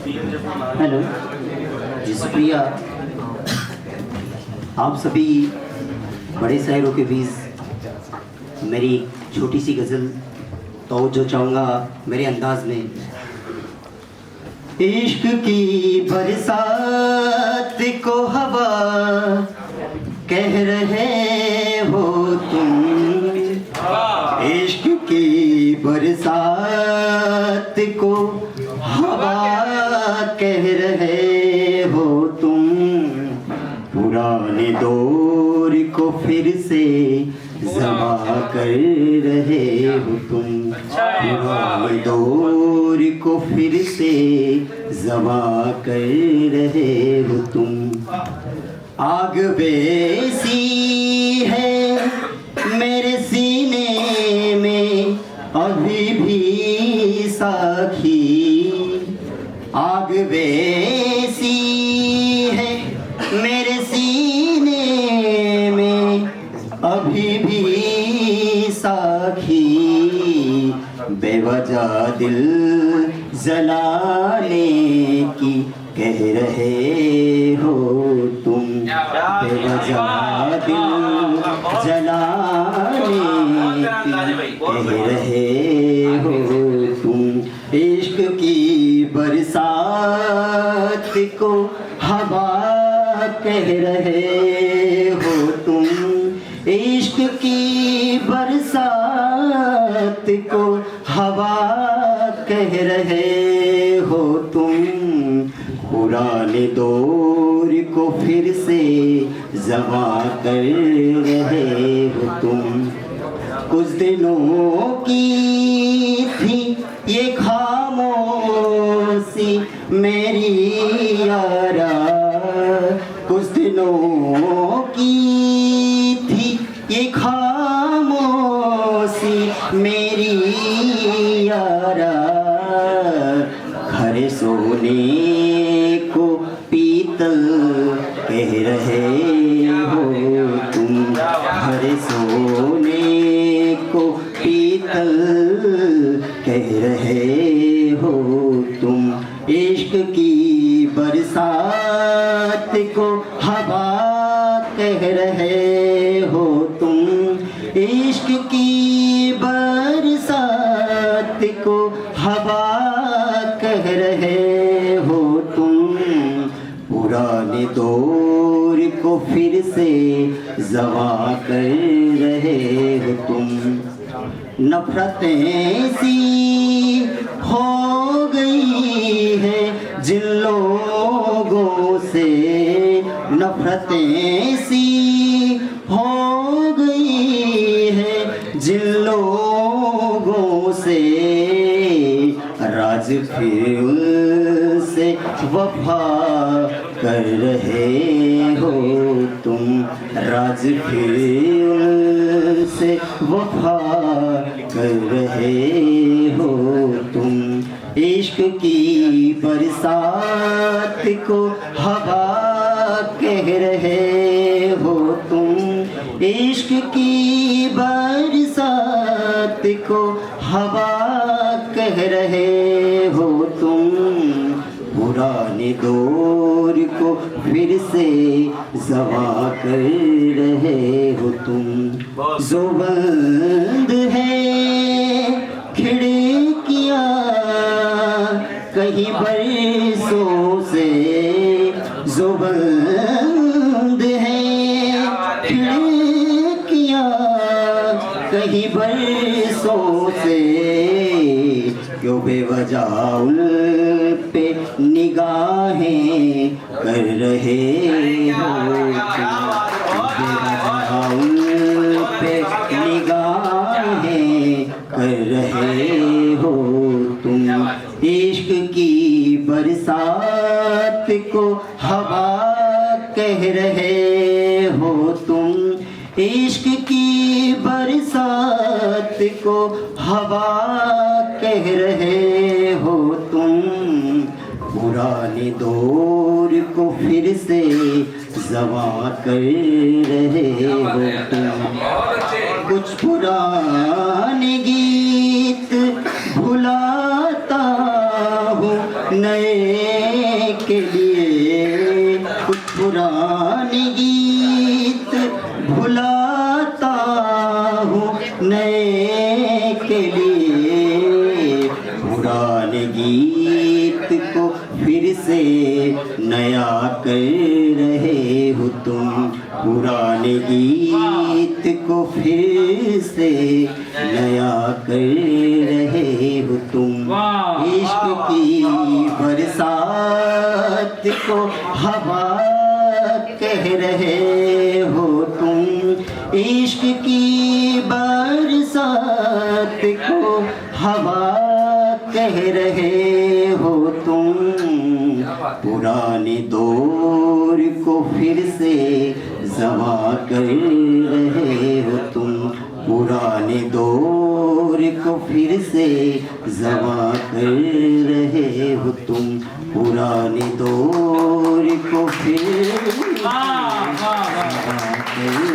Hello जी सुप्रिया, आप सभी बड़े शायरों के बीच मेरी छोटी सी गज़ल तो जो चाहूँगा मेरे अंदाज में। इश्क की बरसात को हवा कह रहे हो तुम, इश्क की बरसात को हवा कह रहे हो तुम, पुराने दौर को फिर से जमा कर रहे हो तुम, पुराने दौर को फिर से जमा कर रहे हो तुम। आग बेसी है मेरे सीने में अभी भी साखी, आग बेसी है मेरे सीने में अभी भी साखी, बेवजह दिल जलाने की कह रहे हो तुम, बेवजह दिल जलाने की कह रहे हो तुम। इश्क की बरसात को हवा कह रहे हो तुम, इश्क की बरसात को हवा कह रहे हो तुम, पुराने दौर को फिर से जमा कर रहे हो तुम। कुछ दिनों की थी ये खामोशी मेरी यारा, कुछ दिनों की थी ये खामोशी मेरी यारा, घर सोने को पीतल कह रहे हो तुम, घर सोने को पीतल कह रहे हो तुम। इश्क की बरसात को हवा कह रहे हो तुम, इश्क की बरसात को हवा कह रहे हो तुम, पुराने दौर को फिर से जमा कर रहे हो तुम। नफरतें सी हो गई है जिन लोगों से, नफरतें सी हो गई है जिन लोगों से, राज फिर उनसे वफा कर रहे हो तुम, राज फिर उनसे वफा कर रहे हो तुम। इश्क की बरसात को हवा कह रहे हो तुम, इश्क की बरसात को हवा कह रहे हो तुम, पुराने दौर को फिर से जमा कर रहे हो तुम। जो बंद है खिड़कियां कहीं बरसों से, जो बंद है खिड़कियां कहीं बरसों से, क्यों बेवजह उन पे निगाहें कर रहे हो तुम, बेवजह उन पे निगाहें कर रहे हो तुम। इश्क की बरसात को हवा कह रहे हो तुम, इश्क की बरसात को हवा कह रहे हो तुम, पुराने दौर को फिर से जमा कर रहे हो तुम। कुछ पुराने गीत भुलाता हूँ नए के लिए कुछ पुराने गीत भुलाता हूँ, नए के लिए पुराने गीत को फिर से नया कर रहे हो तुम, पुराने गीत को फिर से नया कर रहे हो तुम। इश्क की बरसात को हवा कह रहे हो तुम, इश्क की बरसात को हवा कह रहे हो तुम, पुराने दौर को फिर से जमा कर रहे हो तुम, पुराने दौर को फिर से जमा कर रहे हो तुम, पुराने दौर को फिर जमा कर